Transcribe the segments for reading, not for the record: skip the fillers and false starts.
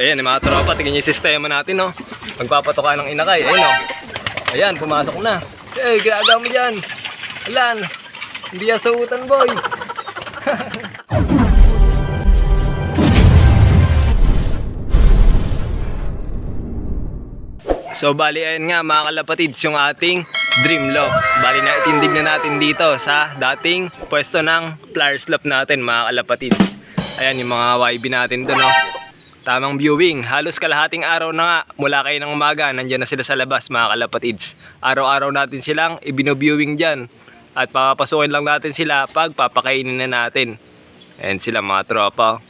Ayan, mga tropa, tingnan niyo yung sistema natin, no? Magpapatoka ng inakay, ayun, no? Ayan, pumasok na. Eh, ginagawa mo dyan. Alan, hindi yan sautan, boy. So, bali, ayan nga, mga kalapatids, yung ating dream loft. Bali, na itindig na natin dito sa dating pwesto ng flyer slope natin, mga kalapatids. Ayan, yung mga YB natin doon, no? Tamang viewing, halos kalahating araw na nga mula kayo ng umaga, nandyan na sila sa labas, mga kalapatids. Araw-araw natin silang ibino-viewing dyan at papapasukin lang natin sila pag papakainin na natin. Ayan sila, mga tropa.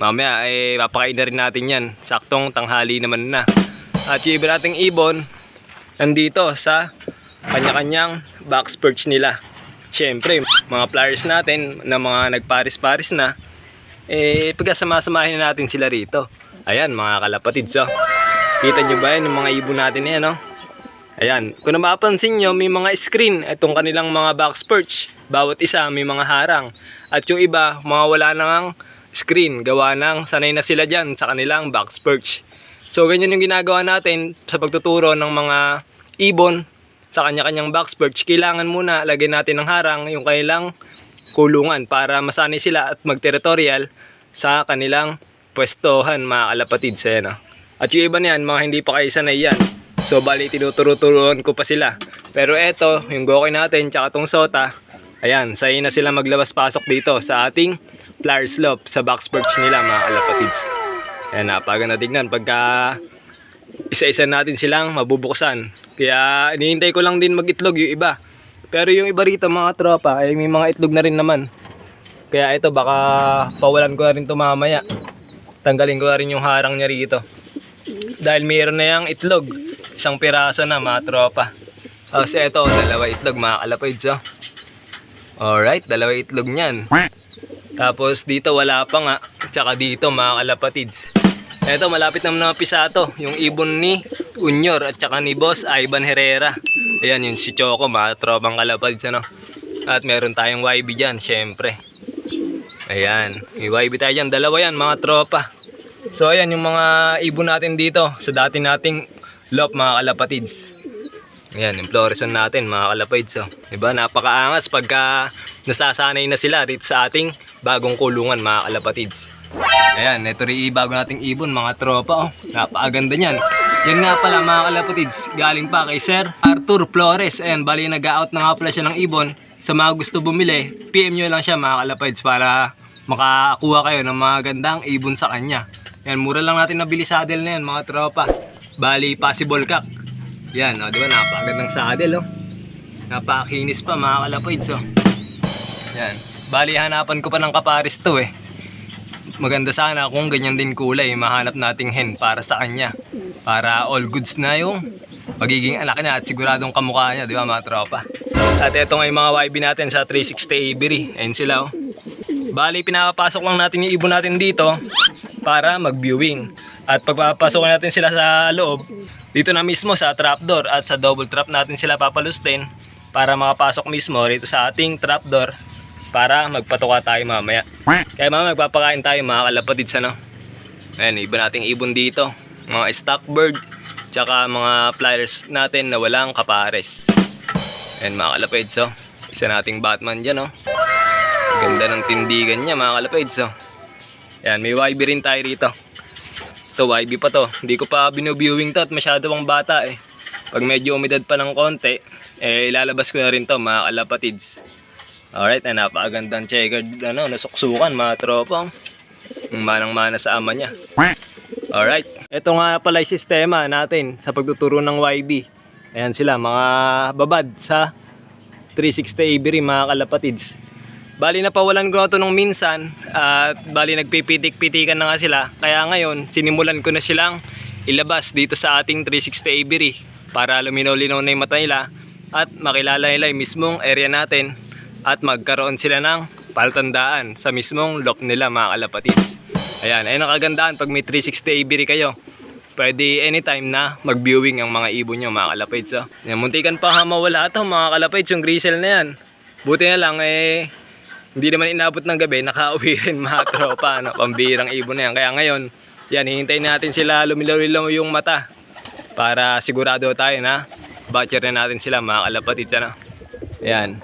Mamaya ay papakain na rin natin yan, saktong tanghali naman na. At yung iba nating ibon nandito sa kanya-kanyang box perch nila. Siyempre, mga flyers natin na mga nagparis-paris na, pagkasama-samahin na natin sila rito. Ayan, mga kalapatids, oh. Kita nyo ba yan, yung mga ibon natin yan, oh. Ayan, kung napapansin nyo, may mga screen itong kanilang mga box perch. Bawat isa may mga harang. At yung iba, mga wala nang screen, gawa nang sanay na sila dyan sa kanilang box perch. So, ganyan yung ginagawa natin sa pagtuturo ng mga ibon sa kanya-kanyang box perch. Kailangan muna lagyan natin ng harang yung kanilang kulungan para masanay sila at mag-territorial sa kanilang pwestohan, mga kalapatids. Ayan, oh. At yung iba niyan, mga hindi pa kayo sanay yan. So, bali, tinuturo-turuan ko pa sila. Pero eto, yung gokoy natin, tsaka tong sota, ayan, sanay na sila maglabas-pasok dito sa ating flyer slope, sa box perch nila, mga kalapatids. Ayan, napaganda tignan pagka isa-isa natin silang mabubuksan. Kaya, hinihintay ko lang din mag-itlog yung iba. Pero yung iba rito, mga tropa, ay may mga itlog na rin naman. Kaya ito, baka pawalan ko na rin ito mamaya. Tanggalin ko na rin yung harang niya rito. Dahil mayroon na yung itlog. Isang piraso na, mga tropa. Tapos ito, dalawa itlog, mga kalapatids, oh. Alright, dalawa itlog niyan. Tapos dito wala pa nga. Tsaka dito, mga kalapatids. Ito, malapit naman na pisato. Yung ibon ni Unyor at tsaka ni Boss Ivan Herrera. Ayan, yung si Choco, mga tropang kalapatids, ano. At meron tayong YB dyan, syempre. Ayan, may YB tayo dyan. Dalawa yan, mga tropa. So, ayan, yung mga ibon natin dito sa dati nating loft, mga kalapatids. Ayan, yung fluorescent natin, mga kalapatids, oh. Diba, napakaangas pagka nasasanay na sila dito sa ating bagong kulungan, mga kalapatids. Ayan, ito rin bago nating ibon, mga tropa, oh. Napakaganda niyan. Yan nga pala, mga kalapatids, galing pa kay Sir Arthur Flores. Ayan, bali nag-out na nga pala siya ng ibon. Sa mga gusto bumili, PM nyo lang siya, mga kalapatids, para makakuha kayo ng mga gandang ibon sa kanya. Ayan, mura lang natin nabili saddle na yan, mga tropa. Bali, possible cock. Yan, oh, diba, napakagandang saddle, oh. Napakakinis pa, mga kalapatids, oh. Yan, bali hanapan ko pa ng kaparis to, eh. Maganda sana kung ganyan din kulay, mahanap nating hen para sa kanya. Para all goods na yung magiging anak niya at siguradong kamukha niya, di ba, mga tropa? At ito nga yung mga YB natin sa 360 Avery. Ayun sila, oh. Bali, pinapasok lang natin yung ibon natin dito para mag-viewing. At pagpapasok natin sila sa loob, dito na mismo sa trapdoor at sa double trap natin sila papalustin para makapasok mismo rito sa ating trapdoor para magpatuka tayo mamaya. Kaya mamaya magpapakain tayo, mga kalapatids, ano. Ayan, iba nating ibon dito, mga stock bird, tsaka mga flyers natin na walang kapares. Ayan, mga kalapatids, oh. Isa nating Batman dyan, oh. Ganda ng tindigan niya, mga kalapatids, oh. Ayan, may YB rin tayo rito. Ito, YB pa to. Hindi ko pa binu-viewing to at masyado pang bata, eh. Pag medyo umidad pa ng konti, ilalabas ko na rin to, mga kalapatids. Alright, ay napakagandang checkered, ano, nasuksukan, mga tropa. Manang-mana sa ama niya. Alright, ito nga pala yung sistema natin sa pagtuturo ng YB. Ayan sila, mga babad sa 360 Avery, mga kalapatids. Bali, napawalan ko na ito nung minsan at bali nagpipitik-pitikan na nga sila. Kaya ngayon, sinimulan ko na silang ilabas dito sa ating 360 Avery para luminaw-linaw na yung mata nila at makilala nila yung mismong area natin at magkaroon sila ng paltandaan sa mismong loft nila, mga kalapatids. Ayan, ay nakagandaan pag may 360 Avery kayo. Pwede anytime na mag-viewing ang mga ibon nyo, mga kalapatids, oh. Yan, muntikan pa mawala ito, mga kalapatids, yung grisel na yan. Buti na lang, hindi naman inabot ng gabi, nakauwi rin, mga tropa, no? Pambirang ibon na yan. Kaya ngayon, Yan, hihintayin natin sila lumilaw-ilaw yung mata para sigurado tayo na batcher na natin sila mga kalapatids. Ano? Yan,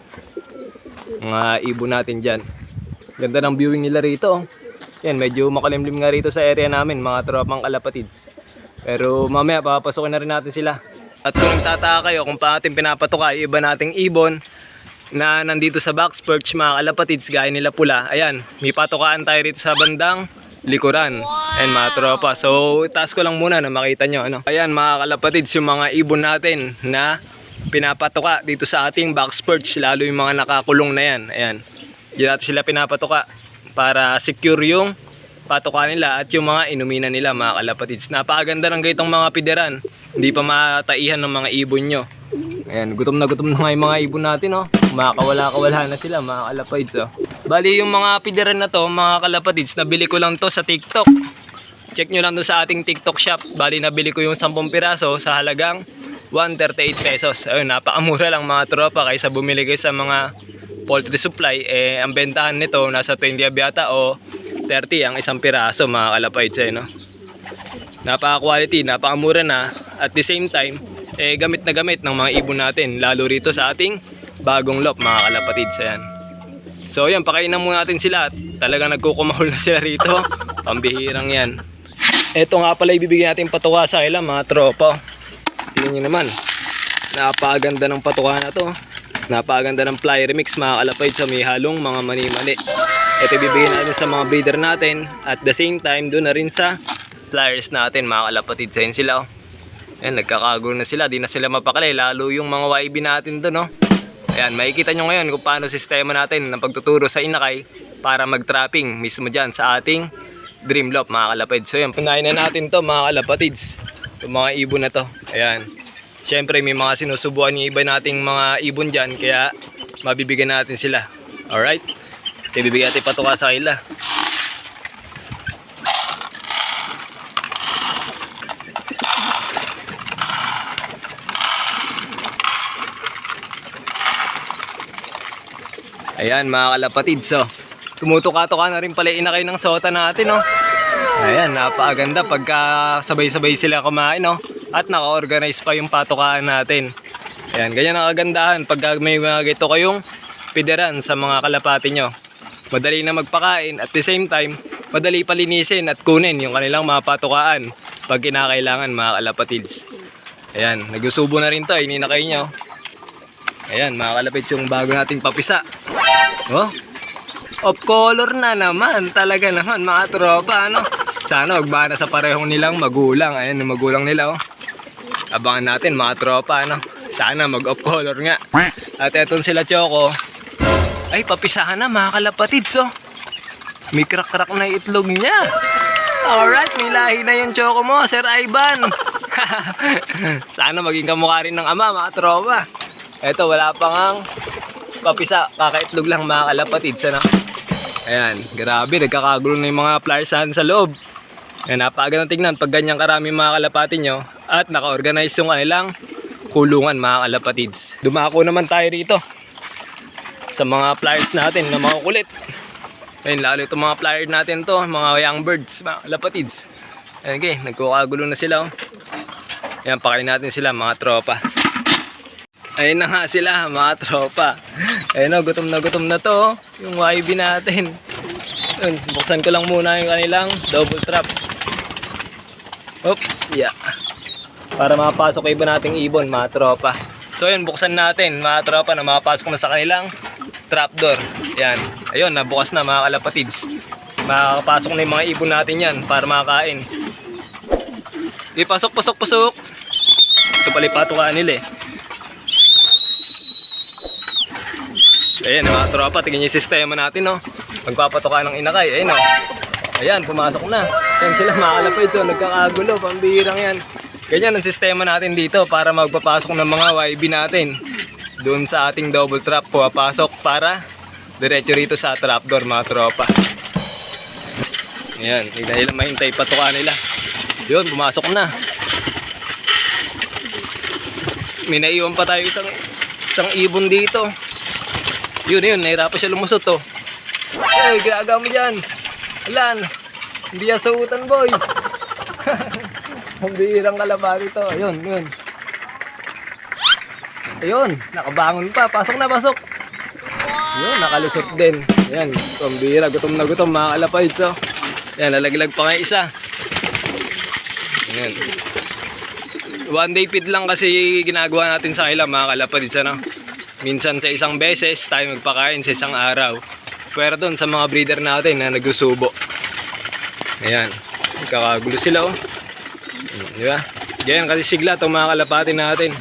mga ibon natin dyan. Ganda ng viewing nila rito. Yan, medyo makalimlim nga rito sa area namin mga tropang kalapatids. Pero mamaya papasokin na rin natin sila. At kung nagtataka kayo kung paano natin pinapatuka yung iba nating ibon na nandito sa box perch mga kalapatids gaya nila pula. Ayan, may patukaan tayo rito sa bandang likuran. Ayan mga tropa. So itaas ko lang muna na makita nyo. Ano? Ayan mga kalapatids, yung mga ibon natin na pinapatuka dito sa ating box perch. Lalo yung mga nakakulong na yan. Ayan, diyan natin sila pinapatuka para secure yung patuka nila at yung mga inuminan nila mga kalapatids. Napakaganda ng gaytong mga pideran. Hindi pa mataihan ng mga ibon nyo. Ayan, gutom na nga yung mga ibon natin, oh. Makakawala-kawala na sila mga kalapatids, oh. Bali yung mga pideran na to mga kalapatids, nabili ko lang to sa TikTok. Check nyo lang to sa ating TikTok shop. Bali nabili ko yung 10 piraso sa halagang 138 pesos. Ayun, napakamura lang mga tropa kaysa bumili kayo sa mga poultry supply. Ang bentahan nito nasa 20 yata o 30 ang isang piraso mga kalapatids, no? Napaka-quality, napakamura na. At the same time, gamit na gamit ng mga ibon natin, lalo rito sa ating bagong loft mga kalapatids. Ayan. So yan, pakainan muna natin sila. Talagang nagkukumahol na sila rito. Pambihirang yan. Ito nga pala ibibigay natin patuka sa ilang mga tropa. Tingnan nyo naman, napakaganda ng patuka na to. Napakaganda ng fly remix mga kalapatids sa may halong mga mani-mani. Ito ibibigay natin sa mga breeder natin. At the same time, doon na rin sa flyers natin mga kalapatids. Ayan sila, oh. Ayan, nagkakagulo na sila. Di na sila mapakali. Lalo yung mga YB natin doon, oh. Ayan, makikita nyo ngayon kung paano sistema natin ng pagtuturo sa inakay para mag-trapping mismo dyan sa ating dream loft mga kalapatids. So ayan, punahin na natin to mga kalapatids. Itong mga ibon na to. Ayan. Siyempre may mga sinusubuan yung iba nating mga ibon dyan. Kaya mabibigyan natin sila. Alright? Ibibigyan natin patuka sa kanila. Ayan mga kalapatids, so tumutuka-tuka na rin pala inakay ng sota natin, no? Ayan, napakaganda pagka sabay-sabay sila kumain, no? At naka-organize pa yung patukaan natin. Ayan, ganyan ang kagandahan pagka may mga gito kayong pideran sa mga kalapati nyo. Madali na magpakain at the same time, madali palinisin at kunin yung kanilang mga patukaan pag kinakailangan mga kalapatids. Ayan, nagsusubo na rin to, ininakay nyo. Ayan mga kalapatids, yung bago nating papisa. Oh, off color na naman. Talaga naman mga tropa, ano? Sana magbana sa parehong nilang magulang. Ayan yung magulang nila, oh. Abangan natin mga tropa, ano? Sana mag off color nga. At etong sila Choco. Ay, papisahan na mga kalapatids, oh. May crack-crack na itlog niya. Alright, may lahi na yung Choco mo, Sir Ivan. Sana maging kamukha rin ng ama mga tropa. Eto, wala pang ang papisa, kakaitlog lang mga kalapatids, ano? Ayan, grabe, nagkakagulo na yung mga flyers sa loob. Ayan, napakagandang tingnan pag ganyan karami mga kalapati nyo at naka-organize yung kanilang kulungan mga kalapatids. Dumako naman tayo rito sa mga flyers natin na makukulit. Ayan, lalo itong mga flyer natin to, mga young birds, mga kalapatids. Ayan, okay, nagkakagulo na sila, oh. Ayan, pakain natin sila mga tropa. Ayun na nga sila mga tropa. Ayun, oh, gutom na to, oh. Yung YB natin. Ayun, buksan ko lang muna yung kanilang double trap. Oop, yeah. Para makapasok iba nating ibon mga tropa. So ayun, buksan natin mga tropa na makapasok na sa kanilang trapdoor. Yan, ayun, nabukas na mga kalapatids. Makakapasok na yung mga ibon natin yan para makakain. Di, pasok. Ito pala yung patukaan nila, eh. Ayan mga tropa, tingnan nyo yung sistema natin, no? Magpapatuka ng inakay, ayun, no? Ayan, pumasok na. Ayan sila mga kalapatids, oh, nagkakagulo, pambihirang yan. Ganyan ang sistema natin dito para magpapasok ng mga YB natin. Doon sa ating double trap, pumapasok para diretso rito sa trapdoor mga tropa. Ayan, hindi na nila mahintay patuka nila. Yun, pumasok na. May naiwan pa tayo isang ibon dito. Yun, nahirapan siya lumusot, oh. Ay, ginagawa mo dyan. Alan, hindi yan sautan, boy. Ang bihirang kalapati to. Ayun, yun. Ayun, nakabangon pa. Pasok na, pasok. Ayun, nakalusot din. Ayan, ang bihira. Gutom na gutom mga kalapatids. Oh. Ayan, lalaglag pa nga isa. Ayan. One day feed lang kasi ginagawa natin sa kanila mga kalapatids. Ano? Minsan sa isang beses tayo magpakain sa isang araw. Pero doon sa mga breeder natin na nagsusubo. Ayan, kakagulo sila oh. Di ba? Ganyan kasi sigla itong mga kalapati natin.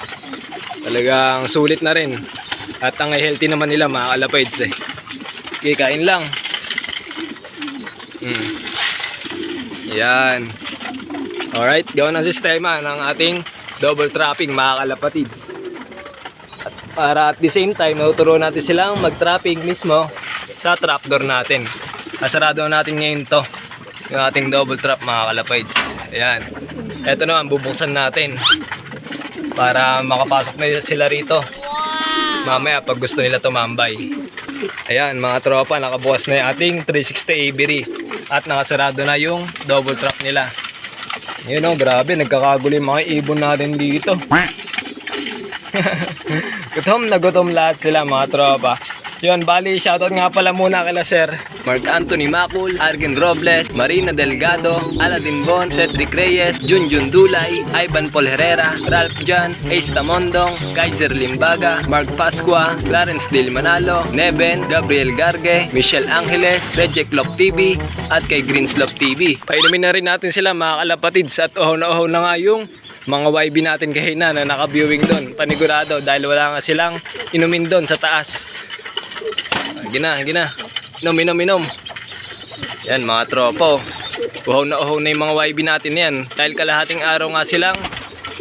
Talagang sulit na rin. At ang healthy naman nila mga kalapatids eh. Okay, kain lang. Yan. Alright, gawin ang sistema ng ating double trapping mga kalapatids. At para at the same time, natuturo natin silang mag-trapping mismo sa trapdoor natin. Asarado natin ngayon to, yung ating double trap mga kalapatids. Ayan. Ito naman, bubuksan natin para makapasok na sila rito. Mamaya pag gusto nila tumambay. Ayan mga tropa, nakabukas na yung ating 360 aviary. At nakasarado na yung double trap nila. Yun o, grabe, nagkakagulo yung mga ibon natin dito. Gutom na gutom lahat sila mga tropa. Yun, bali, shoutout nga pala muna kila Sir Mark Anthony Macul, Argen Robles, Marina Delgado, Aladin Bon, Cedric Reyes, Junjun Dulay, Ivan Paul Herrera, Ralph Jan, Ace Tamondong, Kaiser Limbaga, Mark Pascua, Clarence Del Manalo, Neben, Gabriel Garge, Michelle Angeles, Reject Love TV, at kay Greens Love TV. Painumin na rin natin sila mga kalapatids at ohaw na nga yung mga YB natin kahina na naka-viewing doon. Panigurado dahil wala nga silang inumin doon sa taas. Gina. Inom. Yan mga tropo. Uhaw na yung mga YB natin yan. Dahil kalahating araw nga silang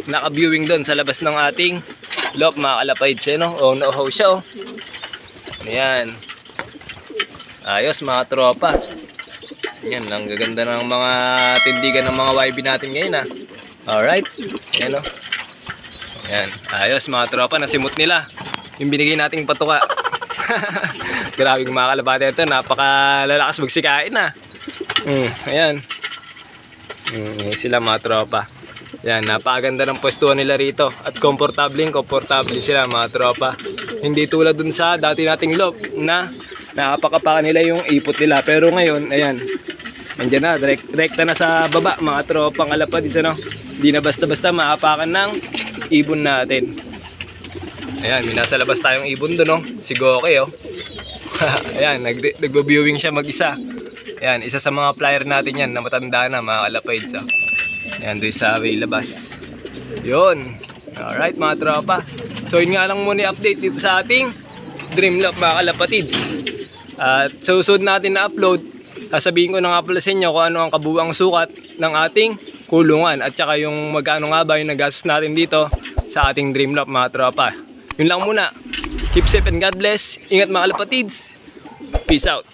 naka-viewing doon sa labas ng ating lop mga kalapatids. No? Uhaw na siya oh. Yan. Ayos mga tropa. Yan, ang gaganda ng mga tindigan ng mga YB natin ngayon ah. Alright. Yan oh. Yan. Ayos mga tropa, nasimot nila yung binigay nating patuka. Grabe mga kalapati ito, napakalalakas magsikain na. Ayan. Sila mga tropa. Yan, napakaganda ng pwestuhan nila rito. At komportable sila mga tropa. Hindi tulad dun sa dati nating lop na napakapaka nila yung ipot nila. Pero ngayon, ayan, andyan na, direkta na sa baba mga tropang kalapatids. Ano? Hindi na basta-basta maapakan ng ibon natin. Ayan, may nasa labas tayong ibon doon, no? Si Goke, oh. Ayan, nagbo-viewing siya mag-isa. Ayan, isa sa mga flyer natin yan na matanda na, mga kalapatids, oh. Ayan, doon sa way labas. Yun. Alright, mga tropa. So, yun nga lang muna update dito sa ating Dream Love, mga kalapatids. At sa susunod natin na upload, sasabihin ko na nga pala sa inyo kung ano ang kabuuang sukat ng ating kulungan. At saka yung magkano nga ba yung nagastos natin dito sa ating Dream Love, mga tropa. Yun lang muna. Keep safe and God bless. Ingat mga kalapatids. Peace out.